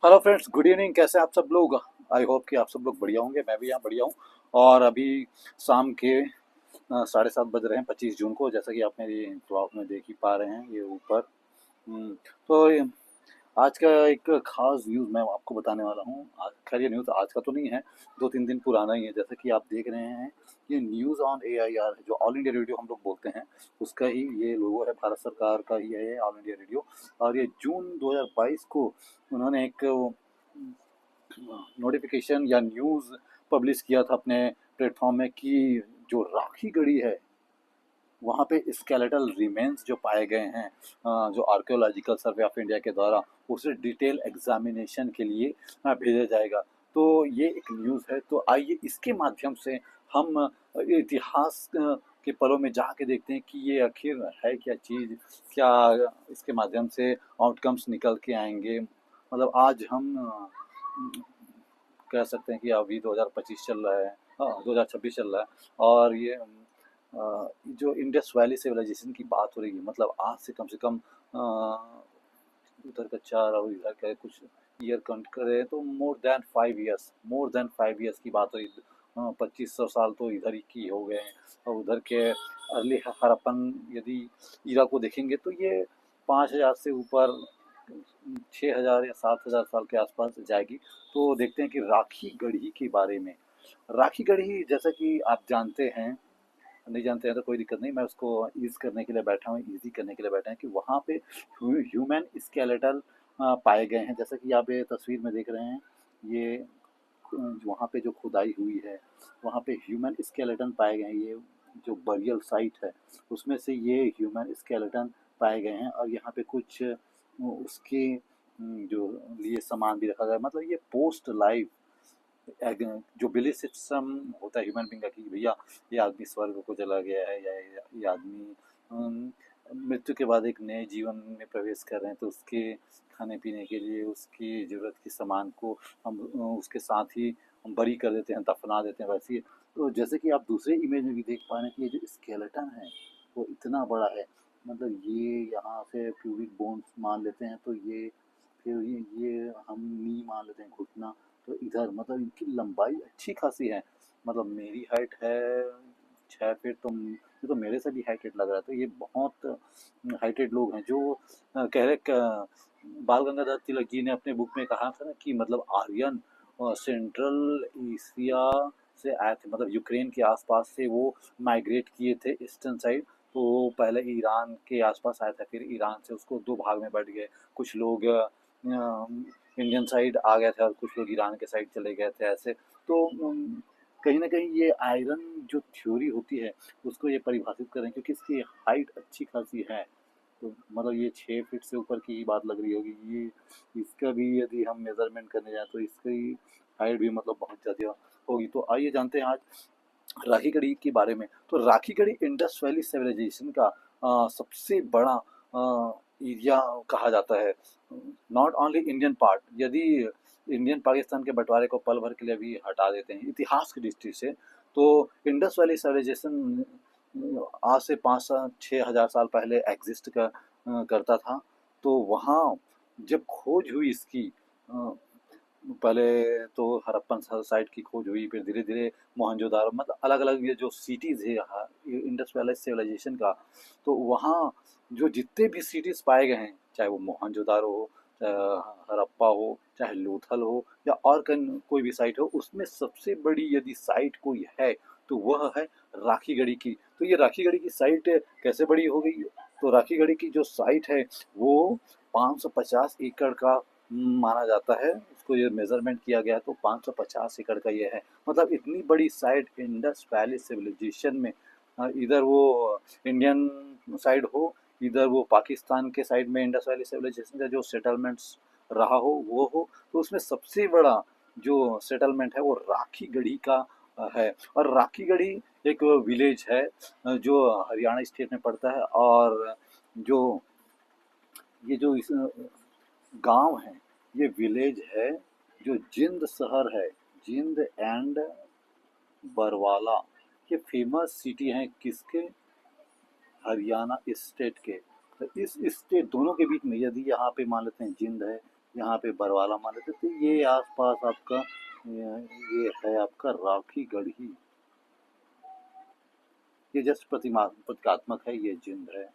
Hello friends, good evening. कैसे हैं आप सब लोग? आई होप कि आप सब लोग बढ़िया होंगे। मैं भी यहाँ बढ़िया हूँ। और अभी शाम के 7:30 बज रहे हैं, 25 जून को, जैसा कि आप मेरी क्लॉक में देख ही पा रहे हैं ये ऊपर। तो आज का एक खास न्यूज़ मैं आपको बताने वाला हूँ। आज खैर ये न्यूज़ आज का तो नहीं है, 2-3 दिन पुराना ही है। जैसा कि आप देख रहे हैं, ये न्यूज़ ऑन AIR जो ऑल इंडिया रेडियो हम लोग बोलते हैं, उसका ही ये लोगो है। भारत सरकार का ही है ये ऑल इंडिया रेडियो। और ये जून 2022 को उन्होंने एक नोटिफिकेशन या न्यूज़ पब्लिश किया था अपने प्लेटफॉर्म में कि जो राखी गढ़ी है वहाँ पे स्केलेटल रिमेन्स जो पाए गए हैं, जो आर्कियोलॉजिकल सर्वे ऑफ इंडिया के द्वारा, उसे डिटेल एग्जामिनेशन के लिए भेजा जाएगा। तो ये एक न्यूज़ है। तो आइए इसके माध्यम से हम इतिहास के पलों में जाके देखते हैं कि ये आखिर है क्या चीज़, क्या इसके माध्यम से आउटकम्स निकल के आएंगे। मतलब आज हम कह सकते हैं कि अभी 2025 चल रहा है, हाँ 2026 चल रहा है। और ये जो इंडस वैली सिविलाइजेशन की बात हो रही है, मतलब आज से कम उधर का 4 और इधर का कुछ ईयर काउंट करें तो मोर देन 5 इयर्स की बात हो रही है। 2500 साल तो इधर ही की हो गए हैं। और उधर के अर्ली हड़प्पन यदि ईरा को देखेंगे तो ये 5000 से ऊपर 6000 या 7000 साल के आसपास जाएगी। तो देखते हैं कि राखी गढ़ी के बारे में। राखी गढ़ी जैसा कि आप जानते हैं, नहीं जानते हैं तो कोई दिक्कत नहीं, मैं उसको ईज़ करने के लिए बैठा हूँ, ईज़ी करने के लिए बैठा है कि वहाँ पे ह्यूमन स्केलेटल पाए गए हैं। जैसा कि आप ये तस्वीर में देख रहे हैं, ये वहाँ पे जो खुदाई हुई है, वहाँ पे ह्यूमन स्केलेटन पाए गए हैं। ये जो बरियल साइट है, उसमें से ये ह्यूमन स्केलेटन पाए गए हैं। और यहाँ पे कुछ उसके जो लिए सामान भी रखा गया है। मतलब ये पोस्ट लाइफ जो बिलीफ सिस्टम होता है ह्यूमन बींग का कि भैया ये आदमी स्वर्ग को चला गया है, या ये आदमी मृत्यु के बाद एक नए जीवन में प्रवेश कर रहे हैं, तो उसके खाने पीने के लिए उसकी ज़रूरत की सामान को हम उसके साथ ही हम बरी कर देते हैं, दफना देते हैं। वैसे ही तो जैसे कि आप दूसरे इमेज में भी देख पा रहे हैं कि ये जो स्केलेटन है वो इतना बड़ा है। मतलब ये यहाँ से प्यूबिक बोन्स मान लेते हैं, तो ये फिर ये हम नी मान लेते हैं, घुटना। तो इधर मतलब इनकी लंबाई अच्छी खासी है। मतलब मेरी हाइट है 6 फीट, तो ये तो मेरे से भी हाइटेड लग रहा है। तो ये बहुत हाइटेड लोग हैं जो कह रहे बाल गंगाधर तिलक जी ने अपने बुक में कहा था ना कि मतलब आर्यन सेंट्रल एशिया से आए थे, मतलब यूक्रेन के आसपास से वो माइग्रेट किए थे ईस्टर्न साइड। तो वो पहले ईरान के आसपास आया था, फिर ईरान से उसको दो भाग में बट गए। कुछ लोग इंडियन साइड आ गए थे और कुछ लोग ईरान के साइड चले गए थे, ऐसे। तो कहीं ना कहीं ये आयरन जो थ्योरी होती है उसको ये परिभाषित करें, क्योंकि इसकी हाइट अच्छी खासी है। तो मतलब ये 6 फीट से ऊपर की ही बात लग रही होगी ये। इसका भी यदि हम मेजरमेंट करने जाए तो इसकी हाइट भी मतलब बहुत ज़्यादा होगी। तो आइए जानते हैं आज राखी गढ़ी के बारे में। तो Rakhi Garhi Indus valley civilisation का सबसे बड़ा एरिया कहा जाता है। नॉट ओनली इंडियन पार्ट, यदि इंडियन पाकिस्तान के बंटवारे को पल भर के लिए भी हटा देते हैं इतिहास की दृष्टि से, तो इंडस वैली सिविलाइजेशन आज से 5 6 हज़ार साल पहले एग्जिस्ट करता था। तो वहाँ जब खोज हुई इसकी, पहले तो हड़प्पन साइट की खोज हुई, फिर धीरे धीरे मोहनजोदारो, मतलब अलग अलग ये जो सिटीज़ है यहाँ इंडस वैली सिविलाइजेशन का। तो वहाँ जो जितने भी सिटीज़ पाए गए हैं, चाहे वो मोहनजोदारो हो, चाहे हड़प्पा हो, चाहे लोथल हो, या और कोई भी साइट हो, उसमें सबसे बड़ी यदि साइट कोई है तो वह है राखी गढ़ी की। तो ये राखी गढ़ी की साइट कैसे बड़ी हो गई? तो राखी गढ़ी की जो साइट है वो 550 एकड़ का माना जाता है। उसको ये मेजरमेंट किया गया है तो 550 एकड़ का ये है। मतलब इतनी बड़ी साइट इंडस वैली सिविलाइजेशन में, इधर वो इंडियन साइड हो, इधर वो पाकिस्तान के साइड में इंडस वैली सिविलाइजेशन का जो सेटलमेंट्स रहा हो वो हो, तो उसमें सबसे बड़ा जो सेटलमेंट है वो राखी गढ़ी का है। और राखी गढ़ी एक विलेज है जो हरियाणा स्टेट में पड़ता है। और जो ये जो इस गांव है, ये विलेज है जो जिंद शहर है, जिंद एंड बरवाला, ये फेमस सिटी हैं किसके? हरियाणा स्टेट के। तो इस स्टेट दोनों के बीच में यदि यहाँ पे मान लेते हैं जिंद है, यहाँ पे बरवाला मान लेते, तो ये आसपास आपका ये है आपका राखी गढ़ी। ये जस्ट प्रतीकात्मक है, ये जिंद है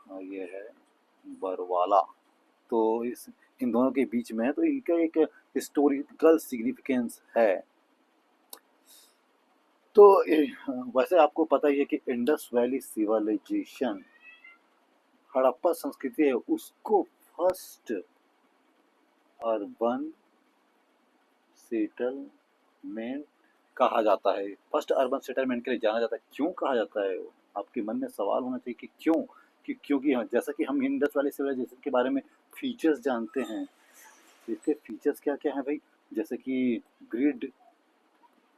और ये है बरवाला। तो इस इन दोनों के बीच में है, तो इनका एक हिस्टोरिकल सिग्निफिकेंस है। तो वैसे आपको पता ही है कि इंडस वैली सिविलाइजेशन, हड़प्पा संस्कृति है, उसको फर्स्ट अर्बन सेटलमेंट कहा जाता है। फर्स्ट अर्बन सेटलमेंट के लिए जाना जाता है। क्यों कहा जाता है? आपके मन में सवाल होना चाहिए कि क्यों? क्योंकि जैसा कि हम इंडस वैली सिविलाइजेशन के बारे में फीचर्स जानते हैं, इसके फीचर्स क्या क्या हैं भाई? जैसे कि ग्रिड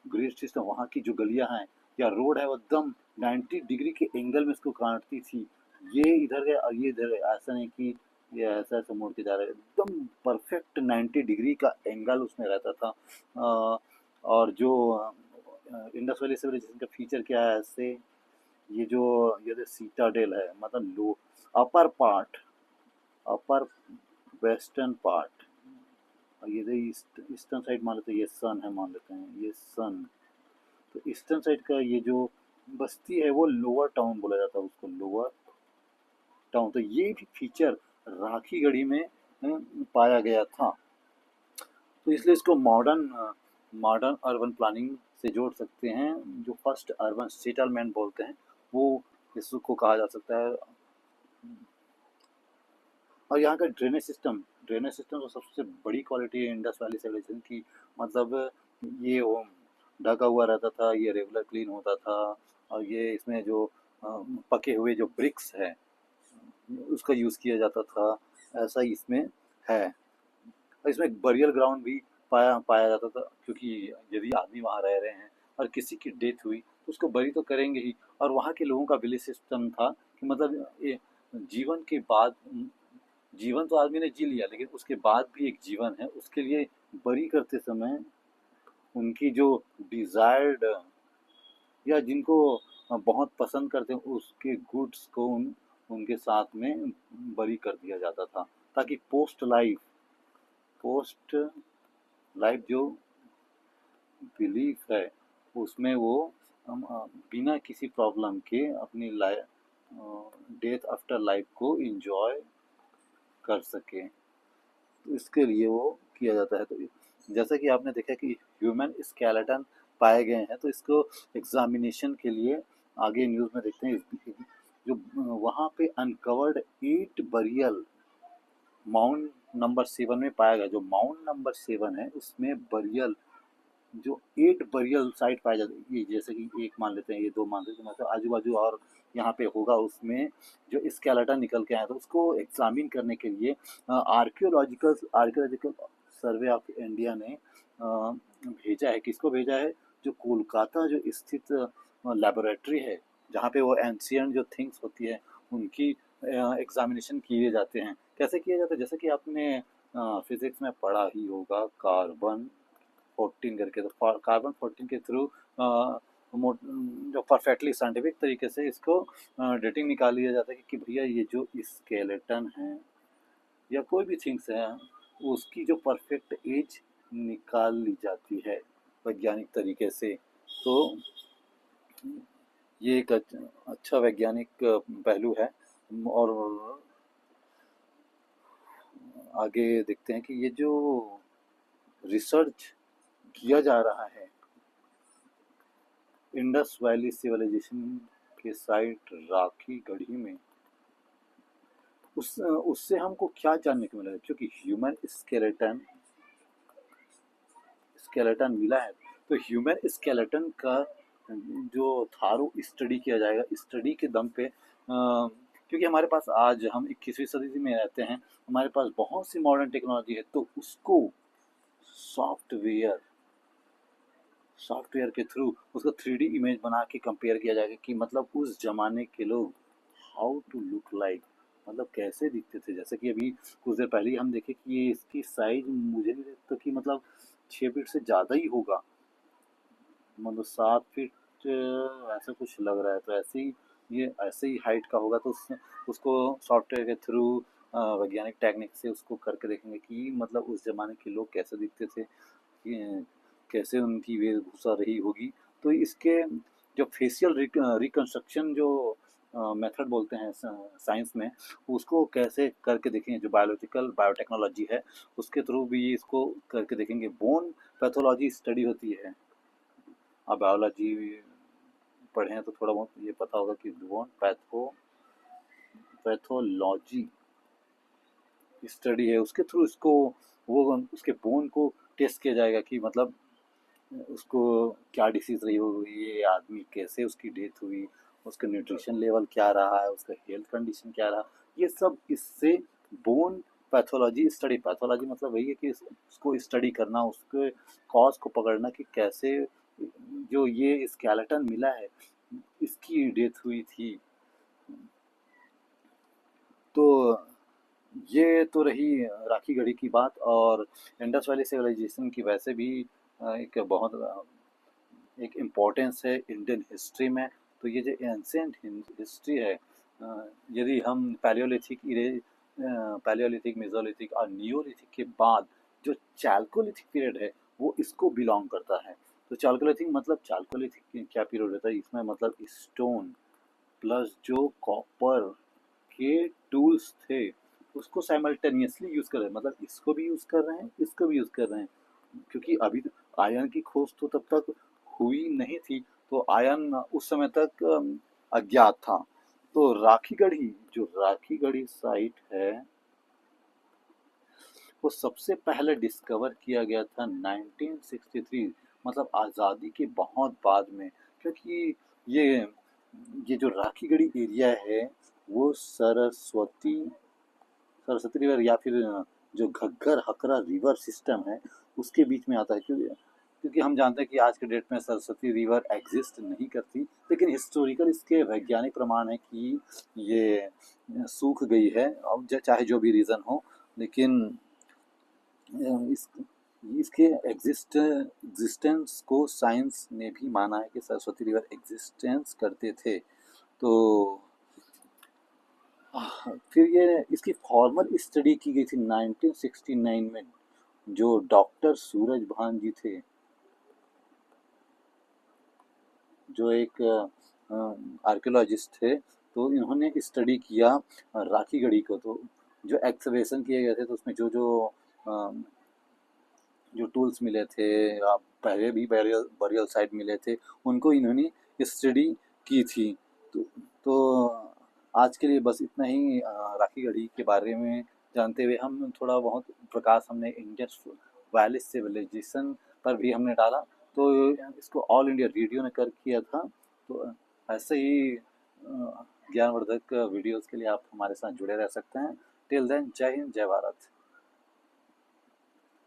ग्रिड सिस्टम, वहाँ की जो गलियां हैं या रोड है वो एकदम 90 डिग्री के एंगल में इसको काटती थी। ये इधर गया और ये इधर गया, ऐसा नहीं कि ये ऐसा ऐसा मुड़ के जा रहा है, एकदम परफेक्ट 90 डिग्री का एंगल उसमें रहता था। और जो इंडस वैली सिविलाइजेशन का फीचर क्या है ऐसे, ये जो सीटाडेल है, मतलब लो अपर पार्ट, अपर वेस्टर्न पार्ट, और ये जो ईस्टर्न साइड मान लेते हैं, ये सन है मान लेते हैं, ये सन। तो ईस्टर्न साइड का ये जो बस्ती है वो लोअर टाउन बोला जाता है उसको, लोअर टाउन। तो ये भी फीचर राखी गढ़ी में पाया गया था। तो इसलिए इसको मॉडर्न मॉडर्न अर्बन प्लानिंग से जोड़ सकते हैं। जो फर्स्ट अर्बन सेटलमेंट बोलते हैं वो इसको कहा जा सकता है। और यहाँ का ड्रेनेज सिस्टम तो सबसे बड़ी क्वालिटी है इंडस वैली सिविलाइजेशन की। मतलब ये वो ढका हुआ रहता था, ये रेगुलर क्लीन होता था। और ये इसमें जो पके हुए जो ब्रिक्स है उसका यूज़ किया जाता था, ऐसा ही इसमें है। और इसमें एक बरियल ग्राउंड भी पाया पाया जाता था, क्योंकि यदि आदमी वहाँ रह रहे हैं और किसी की डेथ हुई तो उसको बरी तो करेंगे ही। और वहाँ के लोगों का बिलीफ सिस्टम था कि मतलब ये जीवन के बाद, जीवन तो आदमी ने जी लिया लेकिन उसके बाद भी एक जीवन है, उसके लिए बरी करते समय उनकी जो डिजायर्ड या जिनको बहुत पसंद करते हैं उसके गुड्स को उनके साथ में बरी कर दिया जाता था, ताकि पोस्ट लाइफ जो बिलीफ है उसमें वो बिना किसी प्रॉब्लम के अपनी डेथ आफ्टर लाइफ को एंजॉय कर सके। तो इसके लिए वो किया जाता है। तो जैसा कि आपने देखा कि ह्यूमन स्केलेटन पाए गए हैं, तो इसको एग्जामिनेशन के लिए आगे न्यूज़ में देखते हैं। जो वहाँ पे अनकवर्ड 8 बरियल माउंट नंबर 7 में पाया गया। जो माउंट नंबर 7 है उसमें बरियल, जो 8 बरियल साइट पाए जाते हैं, ये जैसे कि एक मान लेते हैं, ये दो मान लेते हैं, मतलब आजू बाजू और यहाँ पे होगा उसमें जो स्केलेटन निकल के आया, तो उसको एग्जामिन करने के लिए आर्कियोलॉजिकल सर्वे ऑफ इंडिया ने भेजा है। किसको भेजा है? जो कोलकाता जो स्थित लेबोरेटरी है, जहाँ पे वो एंशियंट जो थिंग्स होती है उनकी एग्जामिनेशन किए जाते हैं। कैसे किए जाते हैं? जैसे कि आपने फिजिक्स में पढ़ा ही होगा, कार्बन 14 करके। तो कार्बन 14 के थ्रू जो परफेक्टली साइंटिफिक तरीके से इसको डेटिंग निकाल लिया जाता है कि भैया ये जो स्केलेटन है या कोई भी थिंग्स है उसकी जो परफेक्ट एज निकाल ली जाती है वैज्ञानिक तरीके से। तो ये एक अच्छा वैज्ञानिक पहलू है। और आगे देखते हैं कि ये जो रिसर्च किया जा रहा है इंडस वैली सिविलाइजेशन के साइट राखी गढ़ी में, उससे हमको क्या जानने को मिला है? क्योंकि ह्यूमन स्केलेटन मिला है, तो ह्यूमन स्केलेटन का जो थारो स्टडी किया जाएगा, स्टडी के दम पे क्योंकि हमारे पास आज हम 21वीं सदी में रहते हैं, हमारे पास बहुत सी मॉडर्न टेक्नोलॉजी है, तो उसको सॉफ्टवेयर सॉफ्टवेयर के थ्रू उसको 3D इमेज बना के कंपेयर किया जाएगा कि मतलब उस जमाने के लोग हाउ टू लुक लाइक, मतलब कैसे दिखते थे। जैसे कि अभी कुछ देर पहले ही हम देखे कि ये इसकी साइज मुझे नहीं लगता कि मतलब 6 फीट से ज़्यादा ही होगा, मतलब 7 फीट ऐसा कुछ लग रहा है। तो ऐसे ही ये ऐसे ही हाइट का होगा, तो उसको सॉफ्टवेयर के थ्रू वैज्ञानिक टेक्निक से उसको करके देखेंगे कि मतलब उस ज़माने के लोग कैसे दिखते थे, कैसे उनकी वेशभूषा रही होगी। तो इसके जो फेशियल रिकंस्ट्रक्शन जो मेथड बोलते हैं साइंस में, उसको कैसे करके देखेंगे, जो बायोलॉजिकल बायोटेक्नोलॉजी है उसके थ्रू भी इसको करके देखेंगे। बोन पैथोलॉजी स्टडी होती है, आप बायोलॉजी पढ़े हैं तो थोड़ा बहुत ये पता होगा कि बोन पैथोलॉजी स्टडी है, उसके थ्रू इसको वो उसके बोन को टेस्ट किया जाएगा कि मतलब उसको क्या डिसीज रही होगी, ये आदमी कैसे उसकी डेथ हुई, उसका न्यूट्रिशन लेवल क्या रहा है, उसका हेल्थ कंडीशन क्या रहा, ये सब इससे बोन पैथोलॉजी मतलब वही है कि उसको स्टडी करना, उसके कॉज को पकड़ना कि कैसे जो ये स्केलेटन मिला है इसकी डेथ हुई थी। तो ये तो रही राखी गढ़ी की बात। और इंडस वैली सिविलाइजेशन की वैसे भी एक बहुत एक इम्पोर्टेंस है इंडियन हिस्ट्री में। तो ये जो एंशियंट हिस्ट्री है, यदि हम पैलियोलिथिक, मेसोलिथिक और नियोलिथिक के बाद जो चाल्कोलिथिक पीरियड है वो इसको बिलोंग करता है। तो चाल्कोलिथिक क्या पीरियड होता है, इसमें मतलब स्टोन प्लस जो कॉपर के टूल्स थे उसको साइमल्टेनियसली यूज कर रहे हैं, मतलब इसको भी यूज कर रहे हैं, इसको भी यूज कर रहे हैं, क्योंकि अभी आयरन की खोज तो तब तक हुई नहीं थी, तो आयरन उस समय तक अज्ञात था। तो राखी गढ़ी साइट है वो सबसे पहले डिस्कवर किया गया था 1963, मतलब आज़ादी के बहुत बाद में। क्योंकि ये ये जो राखी गढ़ी एरिया है वो सरस्वती रिवर या फिर जो घग्गर हकरा रिवर सिस्टम है उसके बीच में आता है। क्योंकि क्योंकि हम जानते हैं कि आज के डेट में सरस्वती रिवर एग्जिस्ट नहीं करती, लेकिन हिस्टोरिकल इसके वैज्ञानिक प्रमाण है कि ये सूख गई है, अब चाहे जो भी रीज़न हो। लेकिन इस इसके एग्जिस्टेंस को साइंस ने भी माना है कि सरस्वती रिवर एग्जिस्टेंस करते थे। तो फिर ये इसकी फॉर्मल स्टडी की गई थी 1969 में, जो डॉक्टर सूरज भान जी थे, जो एक आर्कियोलॉजिस्ट थे। तो इन्होंने स्टडी किया राखी गढ़ी को। तो जो एक्सकवेशन किए गए थे तो उसमें जो जो जो टूल्स मिले थे, पहले भी बरियल साइट मिले थे, उनको इन्होंने स्टडी की थी। तो, तो आज के लिए बस इतना ही राखी गढ़ी के बारे में जानते हुए हम थोड़ा बहुत प्रकाश हमने इंडस वैली सिविलाइजेशन पर भी हमने डाला। तो इसको ऑल इंडिया रेडियो ने कर किया था। तो ऐसे ही ज्ञानवर्धक वीडियोस के लिए आप हमारे साथ जुड़े रह सकते हैं। टिल देन, जय हिंद, जय भारत।